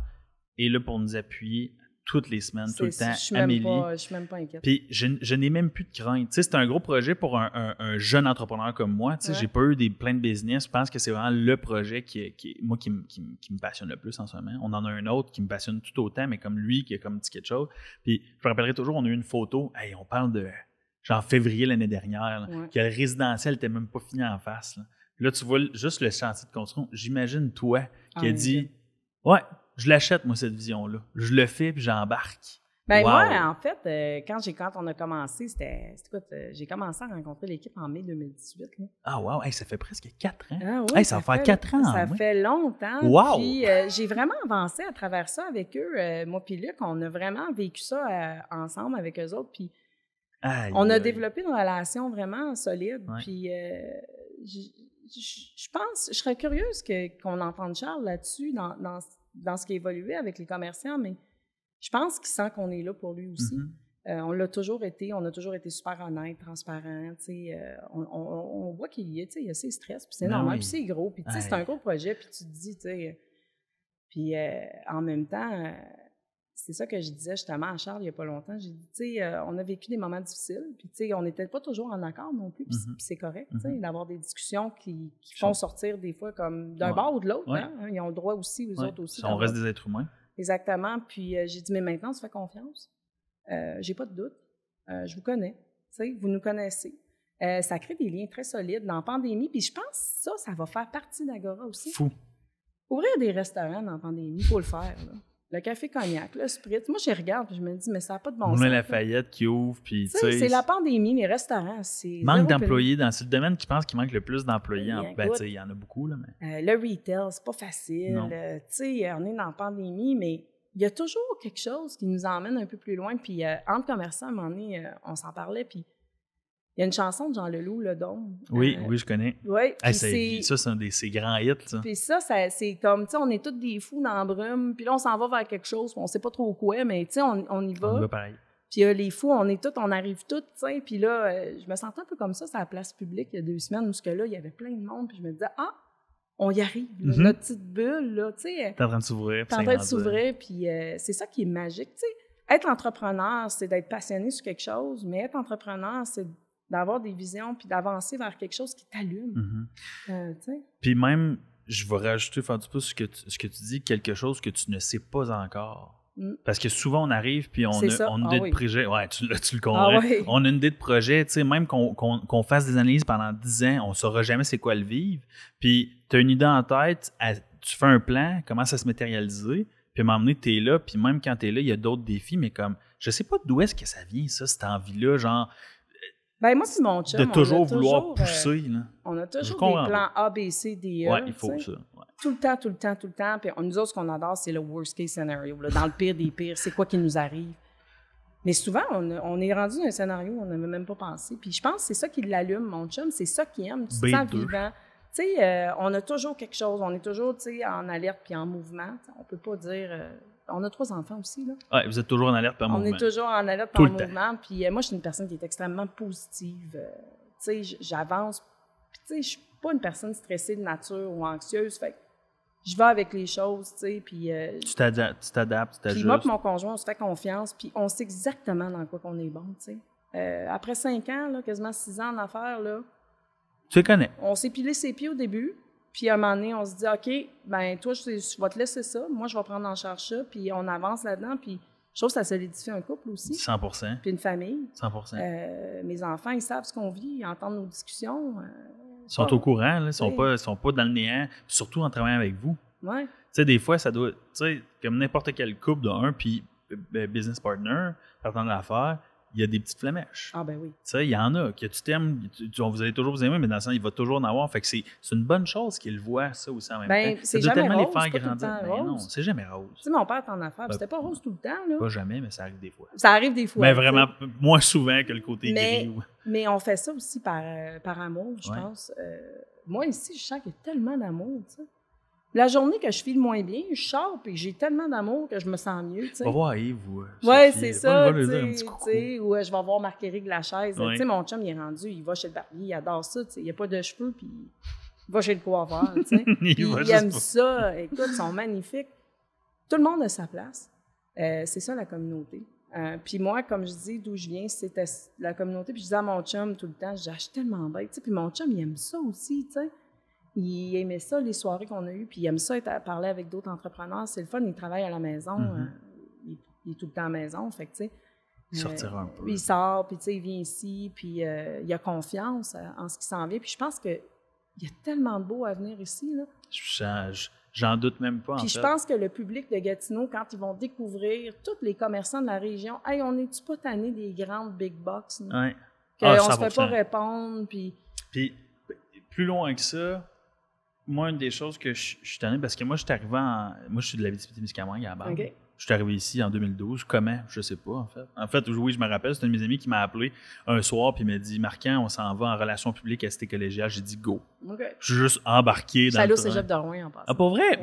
est là pour nous appuyer toutes les semaines, tout le temps. Amélie. Je suis même pas inquiète. Puis je n'ai même plus de crainte. Tu sais, c'est un gros projet pour un jeune entrepreneur comme moi. Tu sais, j'ai pas eu plein de business. Je pense que c'est vraiment le projet qui me passionne le plus en ce moment. On en a un autre qui me passionne tout autant, mais comme lui, qui a comme dit quelque chose. Puis je me rappellerai toujours, on a eu une photo. Hey, on parle de genre février l'année dernière, que le résidentiel n'était même pas fini en face. Là, tu vois juste le chantier de construction. J'imagine toi qui a dit « Ouais, je l'achète, moi, cette vision-là. Je le fais, puis j'embarque. » Ben moi, en fait, quand on a commencé, j'ai commencé à rencontrer l'équipe en mai 2018. Là. Ah wow, hey, ça fait presque 4 ans. Ah, oui, ça va faire 4 ans. Ça fait longtemps. Wow. Puis j'ai vraiment avancé à travers ça avec eux. Moi puis Luc, on a vraiment vécu ça ensemble avec eux autres. Puis on a développé une relation vraiment solide. Ouais. Puis je pense, je serais curieuse qu'on entende Charles là-dessus dans ce qui a évolué avec les commerçants, mais je pense qu'il sent qu'on est là pour lui aussi. On a toujours été super honnête, transparent. On voit qu'il y a ses stress, puis c'est normal, puis c'est gros, puis c'est un gros projet, puis tu te dis, puis en même temps, c'est ça que je disais justement à Charles il n'y a pas longtemps. J'ai dit, on a vécu des moments difficiles, puis on n'était pas toujours en accord non plus, puis c'est correct, d'avoir des discussions qui font sortir des fois comme d'un bord ou de l'autre. Hein? Ils ont le droit aussi, aux autres aussi. On reste des êtres humains. Exactement. Puis j'ai dit, mais maintenant, on se fait confiance. J'ai pas de doute. Je vous connais. sais, vous nous connaissez. Ça crée des liens très solides dans la pandémie. Puis je pense que ça va faire partie d'Agora aussi. Fou. Ouvrir des restaurants dans la pandémie, il faut le faire. Là. Le café cognac, le spritz. Moi, je regarde et je me dis, mais ça n'a pas de bon sens. On a Lafayette qui ouvre. Puis, c'est la pandémie, les restaurants, c'est... Manque d'employés. C'est le domaine qui pense qu'il manque le plus d'employés. Il y en a beaucoup. Là, mais... le retail, c'est pas facile. On est dans la pandémie, mais il y a toujours quelque chose qui nous emmène un peu plus loin. Puis entre commerçants, à un moment donné, on s'en parlait, puis il y a une chanson de Jean Leloup, Le Dôme. Oui, je connais. Oui. Ça, c'est un de ses grands hits. Ça. Puis ça, c'est comme, tu sais, on est tous des fous dans la brume, puis là, on s'en va vers quelque chose, puis on sait pas trop quoi, mais tu sais, on y va. On y va pareil. Puis les fous, on arrive tous, tu sais. Puis là, je me sentais un peu comme ça, sur la place publique, il y a 2 semaines, où là, il y avait plein de monde, puis je me disais, on y arrive, là, notre petite bulle, là, tu sais. T'es en train de s'ouvrir. T'es en train de s'ouvrir, puis c'est ça qui est magique, tu sais. Être entrepreneur, c'est d'être passionné sur quelque chose, mais être entrepreneur, c'est d'avoir des visions puis d'avancer vers quelque chose qui t'allume. Puis même, je vais rajouter, faire du pouce ce que tu dis, quelque chose que tu ne sais pas encore. Parce que souvent, on arrive puis on a une idée de projet. Ouais, tu le comprends. On a une idée de projet, tu sais, même qu'on fasse des analyses pendant 10 ans, on ne saura jamais c'est quoi le vivre. Puis tu as une idée en tête, tu fais un plan, commence à se matérialiser, puis à un moment donné, tu es là, puis même quand tu es là, il y a d'autres défis, mais comme, je sais pas d'où est-ce que ça vient, ça, cette envie-là, genre... Ben moi puis mon chum, de toujours vouloir pousser. Là. On a toujours des plans A, B, C, D, E. Oui, il faut ça. Ouais. Tout le temps. Puis nous autres, ce qu'on adore, c'est le worst case scenario. Là, dans le pire des pires, c'est quoi qui nous arrive. Mais souvent, on est rendu dans un scénario où on n'avait même pas pensé. Puis je pense que c'est ça qui l'allume, mon chum. C'est ça qu'il aime. Tu te sens vivant. Tu sais, on a toujours quelque chose. On est toujours, tu sais, en alerte puis en mouvement. T'sais, on peut pas dire... on a 3 enfants aussi, là. Oui, vous êtes toujours en alerte par mouvement. On est toujours en alerte par mouvement. Puis moi, je suis une personne qui est extrêmement positive. Tu sais, j'avance. Puis tu sais, je suis pas une personne stressée de nature ou anxieuse. Fait que je vais avec les choses, tu sais, puis... tu t'adaptes, tu t'ajustes. Puis moi et mon conjoint, on se fait confiance, puis on sait exactement dans quoi qu'on est bon, tu sais. Après 5 ans, là, quasiment 6 ans en affaires, là... Tu les connais. On s'est pilé ses pieds au début. Puis à un moment donné, on se dit, OK, ben toi, je vais te laisser ça. Moi, je vais prendre en charge ça. Puis on avance là-dedans. Puis je trouve que ça solidifie un couple aussi. 100%. Puis une famille. 100%. Mes enfants, ils savent ce qu'on vit. Ils entendent nos discussions. Ils sont au courant. Là, ils sont pas dans le néant. Surtout en travaillant avec vous. Ouais. Tu sais, des fois, ça doit... Tu sais, comme n'importe quel couple de un, puis business partner, partant de l'affaire, il y a des petites flamèches. Ah ben oui. Tu sais, il y en a que tu t'aimes, vous allez toujours vous aimer, mais dans le sens, il va toujours en avoir. Fait que c'est une bonne chose qu'ils voient ça aussi en même temps. Ça doit tellement rose, les faire pas grandir. Mais non, c'est jamais rose. Tu sais, mon père est en affaires, c'était pas rose tout le temps, là. Pas jamais, mais ça arrive des fois. Ça arrive des fois. Mais vraiment, moins souvent que le côté gris. Mais on fait ça aussi par amour, je pense. Moi, ici, je sens qu'il y a tellement d'amour, tu sais. La journée que je file moins bien, je sors et j'ai tellement d'amour que je me sens mieux. Tu sais. Va voir Yves ou ouais, c'est ça. Ou je vais voir Marc-Éric Lachaise. Ouais. Tu sais, mon chum, il est rendu, il va chez le barbier, il adore ça. Tu sais, il n'a pas de cheveux, puis il va chez le coiffeur. Tu sais. il aime ça. Écoute, ils sont magnifiques. Tout le monde a sa place. C'est ça, la communauté. Puis moi, comme je dis, d'où je viens, c'était la communauté. Puis je disais à mon chum tout le temps, je suis tellement bête. Tu sais, puis mon chum, il aime ça aussi, tu sais. Il aimait ça, les soirées qu'on a eues, puis il aime ça parler avec d'autres entrepreneurs. C'est le fun, il travaille à la maison. Il est tout le temps à la maison, fait que, tu sais... Il sortira un peu. Il sort, puis tu sais, il vient ici, puis il a confiance en ce qui s'en vient. Puis je pense qu'il y a tellement de beau à venir ici, là. J'en doute même pas, puis je pense que le public de Gatineau, quand ils vont découvrir tous les commerçants de la région, « Hey, on n'est-tu pas tanné des grandes big box? » Ouais. Qu'on se fait pas répondre, puis... Puis, plus loin que ça... Moi, une des choses que je suis tanné, parce que moi, je suis arrivé moi, je suis de l'Abitibi-Témiscamingue à la base. Okay. Je suis arrivé ici en 2012. Comment? Je sais pas, en fait. En fait, oui, je me rappelle, c'est un de mes amis qui m'a appelé un soir puis il m'a dit « Marquand, on s'en va en relations publiques à Cité collégiale. » J'ai dit « Go. Okay. » Je suis juste embarqué dans le train. Cégep de Rouen, en passant. Ah, pas vrai?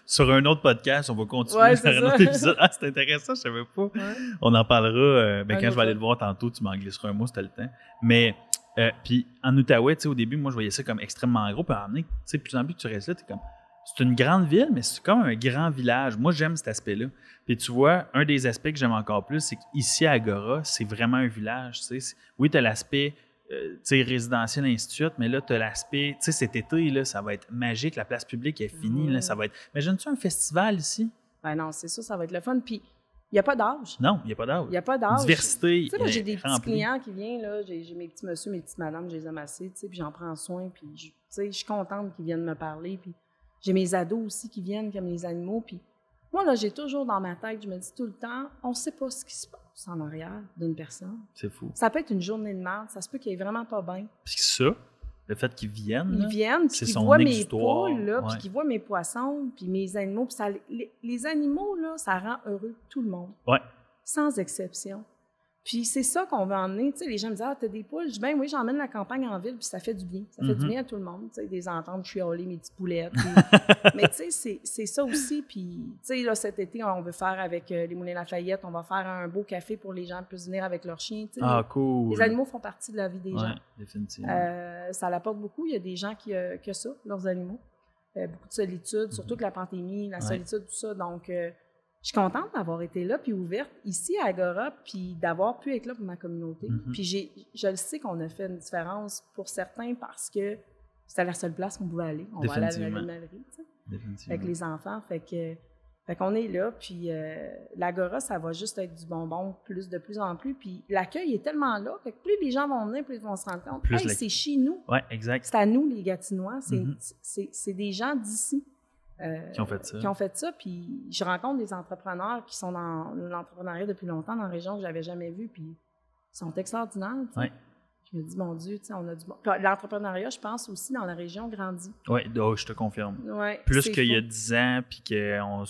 Sur un autre podcast, on va continuer faire un autre épisode. Ah, c'est intéressant, je savais pas. Ouais. On en parlera. Quand je vais aller le voir tantôt, tu m'en glisseras un mot si t'as le temps. Mais... puis en Outaouais, tu sais, au début, moi, je voyais ça comme extrêmement gros. Puis à un moment donné, tu sais, plus en plus que tu restes là, t'es comme... C'est une grande ville, mais c'est comme un grand village. Moi, j'aime cet aspect-là. Puis tu vois, un des aspects que j'aime encore plus, c'est qu'ici à Agora, c'est vraiment un village, tu sais. Oui, tu as l'aspect tu sais, résidentiel, ainsi de suite, mais là, tu as l'aspect... Tu sais, cet été, là, ça va être magique. La place publique est finie, là, ça va être... Imagine-tu un festival ici? Ben non, c'est ça va être le fun. Puis Il n'y a pas d'âge. Non, il n'y a pas d'âge. Il n'y a pas d'âge. Diversité. Tu sais, moi, j'ai des petits clients qui viennent, là, j'ai mes petits messieurs, mes petites madames, je les aime assez, tu sais, puis j'en prends soin, puis tu sais, je suis contente qu'ils viennent me parler, puis j'ai mes ados aussi qui viennent, qui aiment les animaux, puis moi, là, j'ai toujours dans ma tête, je me dis tout le temps, on ne sait pas ce qui se passe en arrière d'une personne. C'est fou. Ça peut être une journée de merde, ça se peut qu'il ait vraiment pas bien. Puis ça, le fait qu'ils viennent, puis qu'ils voient mes poules, là, puis qu'ils voient mes poissons, puis mes animaux. Puis ça, les animaux, là, ça rend heureux tout le monde. Ouais. Sans exception. Puis c'est ça qu'on veut emmener. Tu sais, les gens me disent « Ah, t'as des poules? » Je dis « Ben oui, j'emmène la campagne en ville, puis ça fait du bien. Ça fait du bien à tout le monde. Tu sais, des entendre chioler mes petits poulettes. Mais tu sais, c'est ça aussi. Puis, tu sais, là, cet été, on veut faire avec les Moulins Lafayette, on va faire un beau café pour les gens qui puissent venir avec leurs chiens. Tu sais, cool. Les animaux font partie de la vie des gens. Définitivement. Ça l'apporte beaucoup. Il y a des gens qui ont ça, leurs animaux. Beaucoup de solitude, surtout que la pandémie, la solitude, tout ça. Donc, je suis contente d'avoir été là, puis ouverte ici à Agora, puis d'avoir pu être là pour ma communauté. Puis je le sais qu'on a fait une différence pour certains parce que c'était la seule place qu'on pouvait aller. On va aller à l'animalerie, tu sais, avec les enfants. Fait qu'on est là, puis l'Agora, ça va juste être du bonbon de plus en plus. Puis l'accueil est tellement là que plus les gens vont venir, plus ils vont se rendre compte. Hey, c'est chez nous. Oui, exact. C'est à nous, les Gatinois. C'est des gens d'ici. Qui ont fait ça. Qui ont fait ça, puis je rencontre des entrepreneurs qui sont dans l'entrepreneuriat depuis longtemps dans la région que je n'avais jamais vu, puis ils sont extraordinaires. Ouais. Je me dis, mon Dieu, on a du bon. L'entrepreneuriat, je pense aussi dans la région grandit. Oui, je te confirme. Ouais, plus qu'il y a 10 ans, puis que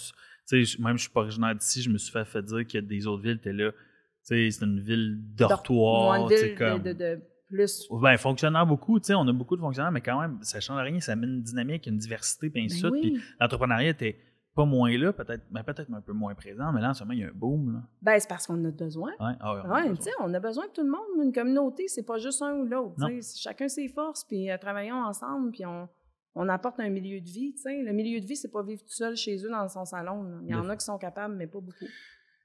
tu sais, même je suis pas originaire d'ici, je me suis fait dire que des autres villes étaient là. Tu sais, c'est une ville dortoir. Une ville de plus. Ben, fonctionnaire beaucoup, tu sais, on a beaucoup de fonctionnaires, mais quand même, ça change rien, ça amène une dynamique, une diversité, puis ainsi de suite. Puis l'entrepreneuriat était pas moins là, peut-être un peu moins présent, mais là, en ce moment, il y a un boom. Là. Ben, c'est parce qu'on a besoin. Tu sais, on a besoin de tout le monde. Une communauté, c'est pas juste un ou l'autre. Chacun ses forces, puis travaillons ensemble, puis on apporte un milieu de vie. T'sais. Le milieu de vie, c'est pas vivre tout seul chez eux dans son salon. Là. Il y en a qui sont capables, mais pas beaucoup.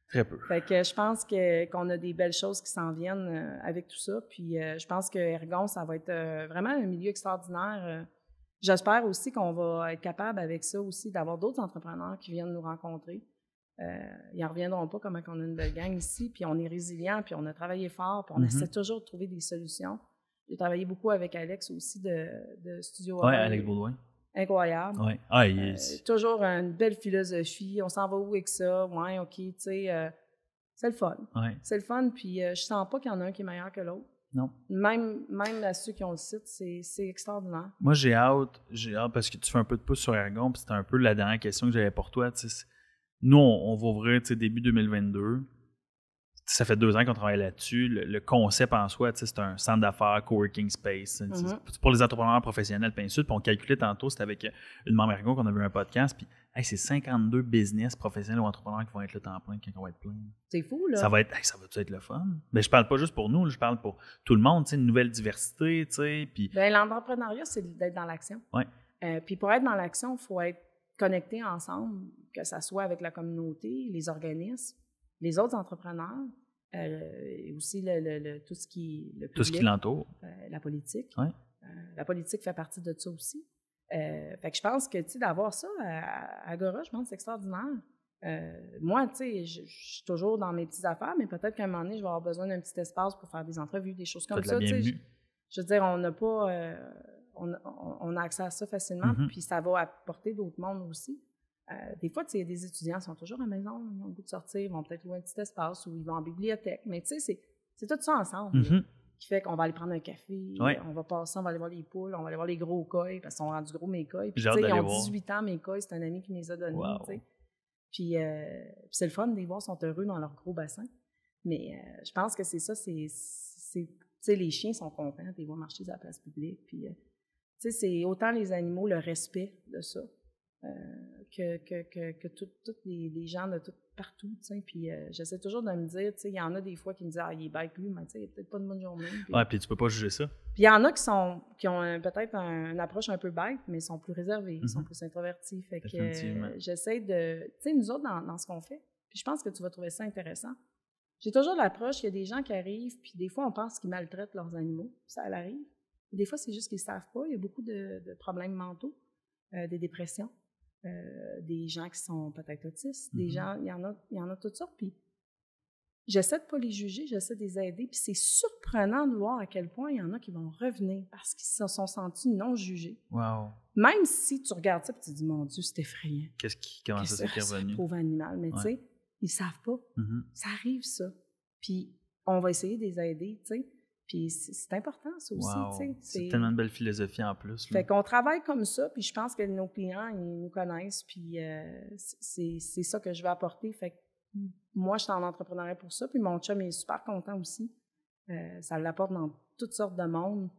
Très peu. Fait que je pense qu'on a des belles choses qui s'en viennent avec tout ça. Puis je pense que Ergon, ça va être vraiment un milieu extraordinaire. J'espère aussi qu'on va être capable avec ça aussi d'avoir d'autres entrepreneurs qui viennent nous rencontrer. Ils n'en reviendront pas comme on a une belle gang ici. Puis on est résilient, puis on a travaillé fort, puis on essaie toujours de trouver des solutions. J'ai travaillé beaucoup avec Alex aussi de Studio. Oui, Alex Baudouin. Incroyable. Ouais. Toujours une belle philosophie. On s'en va où avec ça? Ouais, OK, tu sais, c'est le fun. Ouais. C'est le fun, puis je sens pas qu'il y en a un qui est meilleur que l'autre. Non. Même à ceux qui ont le site, c'est extraordinaire. Moi, j'ai hâte parce que tu fais un peu de pouce sur Ergon, puis c'était un peu la dernière question que j'avais pour toi. Nous, on va ouvrir début 2022. Ça fait 2 ans qu'on travaille là-dessus. Le concept en soi, c'est un centre d'affaires, coworking space. C'est pour les entrepreneurs professionnels, puis on calculait tantôt, c'était avec une membre Ergon qu'on a vu un podcast, puis c'est 52 business professionnels ou entrepreneurs qui vont être là temps plein quand on va être plein. C'est fou, là. Ça va être le fun? Mais je parle pas juste pour nous, je parle pour tout le monde, une nouvelle diversité, puis... Bien, l'entrepreneuriat, c'est d'être dans l'action. Oui. Puis pour être dans l'action, il faut être connecté ensemble, que ça soit avec la communauté, les organismes, les autres entrepreneurs, et aussi tout ce qui le public, tout ce qui l'entoure. La politique. Ouais. La politique fait partie de ça aussi. Fait que je pense que d'avoir ça à Agora, je pense que c'est extraordinaire. Moi, tu sais, je suis toujours dans mes petites affaires, mais peut-être qu'à un moment donné, je vais avoir besoin d'un petit espace pour faire des entrevues, des choses comme ça. Je veux dire, on n'a pas... on a accès à ça facilement, puis ça va apporter d'autres mondes aussi. Des fois, il y a des étudiants qui sont toujours à la maison, ils ont le goût de sortir, ils vont peut-être louer un petit espace ou ils vont en bibliothèque. Mais tu sais, c'est tout ça ensemble qui fait qu'on va aller prendre un café, on va passer, on va aller voir les poules, on va aller voir les gros coils, parce qu'ils sont rendus gros, mes coils. Puis, ils ont 18 ans, mes coils, c'est un ami qui me les a donnés. Wow. Puis c'est le fun de les voir, ils sont heureux dans leur gros bassin. Mais je pense que c'est ça, tu sais, les chiens sont contents de les voir marcher sur la place publique. Puis, tu sais, c'est autant les animaux, le respect de ça. Que tous les gens de partout, tu sais, puis j'essaie toujours de me dire, tu sais, il y en a des fois qui me disent « Ah, il est bête, lui, mais tu sais, il a peut-être pas une bonne journée. » puis tu peux pas juger ça. Puis il y en a qui ont peut-être une approche un peu bête, mais ils sont plus réservés, ils sont plus introvertis, fait que j'essaie de, tu sais, nous autres, dans ce qu'on fait, puis je pense que tu vas trouver ça intéressant. J'ai toujours l'approche, il y a des gens qui arrivent, puis des fois, on pense qu'ils maltraitent leurs animaux, ça arrive. Des fois, c'est juste qu'ils savent pas, il y a beaucoup de problèmes mentaux, des dépressions. Des gens qui sont peut-être autistes, des gens, il y en a toutes sortes. Puis j'essaie de ne pas les juger, j'essaie de les aider. Puis c'est surprenant de voir à quel point il y en a qui vont revenir parce qu'ils se sont sentis non jugés. Wow. Même si tu regardes ça et tu te dis, mon Dieu, c'est effrayant. Comment ça s'est revenu? Pauvre animal. Mais tu sais, ils ne savent pas. Ça arrive, ça. Puis on va essayer de les aider, tu sais. Puis c'est important, ça aussi, wow. tu sais. C'est tellement une belle philosophie en plus. Fait qu'on travaille comme ça, puis je pense que nos clients, ils nous connaissent, puis c'est ça que je veux apporter. Fait que moi, je suis en entrepreneuriat pour ça, puis mon chum il est super content aussi. Ça l'apporte dans toutes sortes de monde.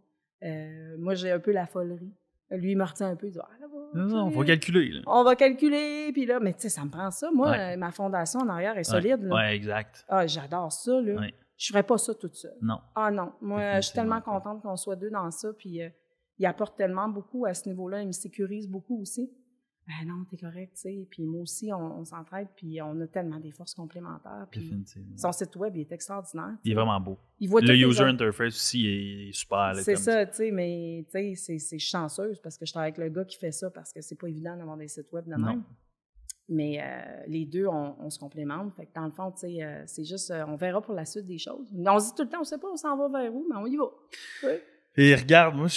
Moi, j'ai un peu la folerie. Lui, il me retient un peu, il dit « Non, on va calculer. » Là. On va calculer, puis là, mais tu sais, ça me prend ça. Moi, ma fondation en arrière est solide. Oui, exact. Ah, j'adore ça, là. Ouais. Je ferais pas ça toute seule. Non. Ah non. Moi, je suis tellement contente qu'on soit deux dans ça, puis il apporte tellement beaucoup à ce niveau-là. Il me sécurise beaucoup aussi. Ben non, t'es correct, tu sais. Puis moi aussi, on s'entraide, puis on a tellement des forces complémentaires. Définitivement. Son site web, il est extraordinaire. Il est vraiment beau. Le user interface aussi est super. C'est ça, tu sais, mais tu sais, je suis chanceuse parce que je travaille avec le gars qui fait ça parce que c'est pas évident d'avoir des sites web de même. Non. Mais les deux, on se complémente. Fait que dans le fond, tu sais, c'est juste, on verra pour la suite des choses. On se dit tout le temps, on sait pas, on s'en va vers où, mais on y va. Ouais. Et regarde, moi,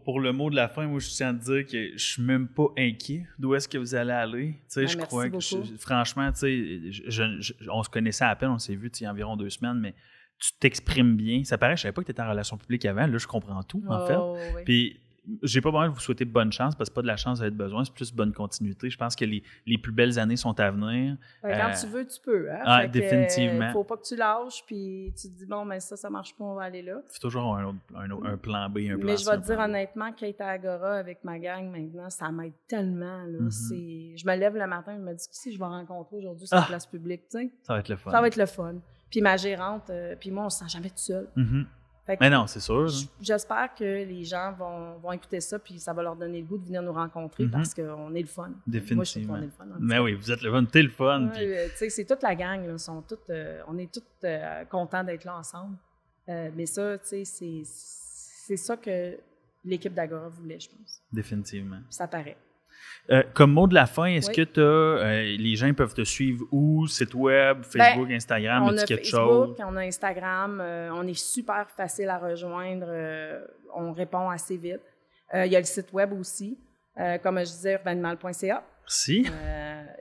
pour le mot de la fin, moi, je tiens à te dire que je suis même pas inquiet d'où est-ce que vous allez aller. Tu sais, je crois que, franchement, tu sais, on se connaissait à peine, on s'est vu il y a environ 2 semaines, mais tu t'exprimes bien. Ça paraît, je savais pas que tu étais en relation publique avant. Là, je comprends tout, en fait. Oui. Puis, j'ai pas besoin de vous souhaiter bonne chance parce que c'est pas de la chance d'être besoin, c'est plus bonne continuité. Je pense que les plus belles années sont à venir. Quand tu veux, tu peux. Hein? Ah, définitivement. Il faut pas que tu lâches, puis tu te dis, bon, mais ça marche pas, on va aller là. C'est toujours un plan B, un plan C. Mais je vais te dire honnêtement, Kate Agora avec ma gang maintenant, ça m'aide tellement. Là. Je me lève le matin, je me dis, qui je vais rencontrer aujourd'hui sur la place publique? T'sais? Ça va être le fun. Ça va être le fun. Puis ma gérante, puis moi, on se sent jamais tout seul. Mais non, c'est sûr. J'espère que les gens vont écouter ça puis ça va leur donner le goût de venir nous rencontrer parce qu'on est le fun. Définitivement. Moi, je trouve qu'on est le fun. Mais oui, vous êtes le fun, t'es le fun. Ouais, tu sais, c'est toute la gang. Là, on est tous contents d'être là ensemble. Mais ça, tu sais, c'est ça que l'équipe d'Agora voulait, je pense. Définitivement. Puis ça paraît. Comme mot de la fin, est-ce que les gens peuvent te suivre où? Site web, Facebook, Instagram, on a quelque Facebook, chose? on a Instagram, on est super facile à rejoindre, on répond assez vite. Il y a le site web aussi, comme je disais, urbananimal.ca. Merci.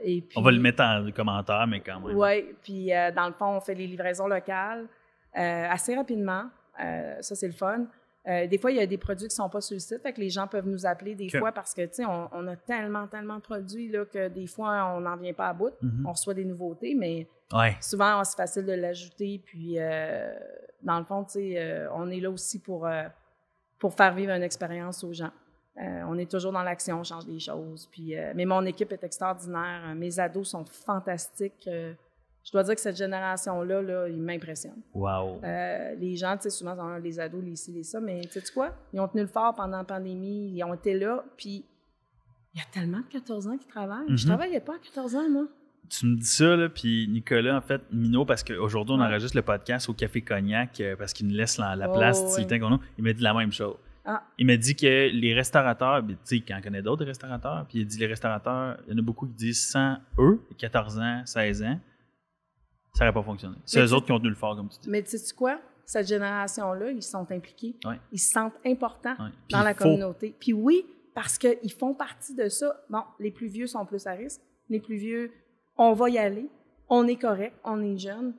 Et puis, on va le mettre en commentaire, mais quand même. Oui, puis dans le fond, on fait les livraisons locales assez rapidement. Ça, c'est le fun. Des fois, il y a des produits qui ne sont pas sur le site, fait que les gens peuvent nous appeler des fois parce que, tu sais, on a tellement de produits là, que des fois, on n'en vient pas à bout. On reçoit des nouveautés, mais souvent, c'est facile de l'ajouter. Puis, dans le fond, tu sais, on est là aussi pour faire vivre une expérience aux gens. On est toujours dans l'action, on change des choses. Puis, mais mon équipe est extraordinaire. Mes ados sont fantastiques. Je dois dire que cette génération-là, là, ils m'impressionnent. Wow. Les gens, tu sais, souvent, les ados, les ci, les ça, mais tu sais quoi? Ils ont tenu le fort pendant la pandémie, ils ont été là, puis il y a tellement de 14 ans qui travaillent. Je travaillais pas à 14 ans, moi. Tu me dis ça, là, puis Nicolas, en fait, Minot, parce qu'aujourd'hui, on enregistre le podcast au Café Cognac, parce qu'il nous laisse la place, le temps qu'on a, il m'a dit la même chose. Il m'a dit que les restaurateurs, tu sais, qu'il en connaît d'autres restaurateurs, puis il a dit les restaurateurs, il y en a beaucoup qui disent sans eux, 14 ans, 16 ans, ça n'aurait pas fonctionné. C'est eux autres qui ont tenu le fort, comme tu dis. Mais tu sais quoi? Cette génération-là, ils sont impliqués. Ils se sentent importants dans la communauté. Puis oui, parce qu'ils font partie de ça. Bon, les plus vieux sont plus à risque. Les plus vieux, on va y aller. On est correct. On est jeunes.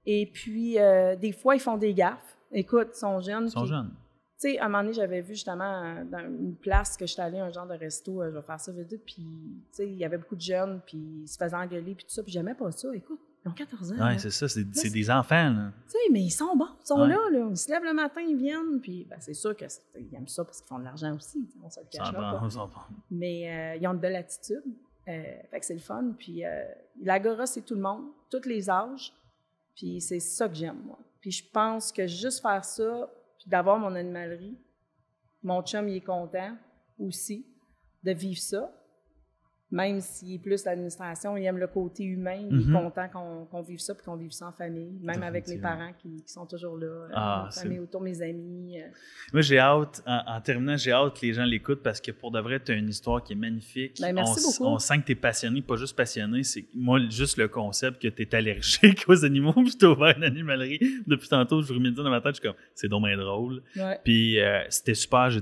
Et puis, des fois, ils font des gaffes. Écoute, ils sont jeunes. Ils sont jeunes. Tu sais, à un moment donné, j'avais vu justement dans une place que j'étais allée, un genre de resto, je vais faire ça vite, puis tu sais, il y avait beaucoup de jeunes, puis ils se faisaient engueuler, puis tout ça, puis j'aimais pas ça. Écoute, ils ont 14 ans. Oui, c'est ça, c'est des enfants, là. Tu sais, mais ils sont bons, ils sont là. Ils se lèvent le matin, ils viennent, puis ben, c'est sûr qu'ils aiment ça parce qu'ils font de l'argent aussi, on se le cache pas. Mais ils ont de belle attitude, fait que c'est le fun, puis l'Agora, c'est tout le monde, tous les âges, puis c'est ça que j'aime, moi. Puis je pense que juste faire ça, puis d'avoir mon animalerie, mon chum, il est content aussi de vivre ça. même s'il est plus l'administration, il aime le côté humain, il est content qu'on vive ça puis qu'on vive ça en famille, même avec mes parents qui sont toujours là, ma famille autour, mes amis. Moi, j'ai hâte, en terminant, j'ai hâte que les gens l'écoutent parce que pour de vrai, tu as une histoire qui est magnifique. Ben, merci beaucoup. On sent que tu es passionné, pas juste passionné, c'est moi, juste le concept que tu es allergique aux animaux puis tu as ouvert une animalerie. Depuis tantôt, je remédie dans ma tête, je suis comme, c'est dommage drôle. Ouais. Puis c'était super, j'ai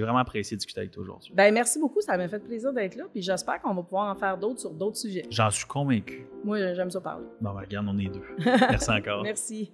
vraiment apprécié discuter avec toi aujourd'hui. Ben, merci beaucoup, ça m'a fait plaisir d'être là, puis j'espère qu'on va pouvoir en faire d'autres sur d'autres sujets. J'en suis convaincu. Moi, j'aime ça parler. Bon, ben, regarde, on est deux. Merci encore. Merci.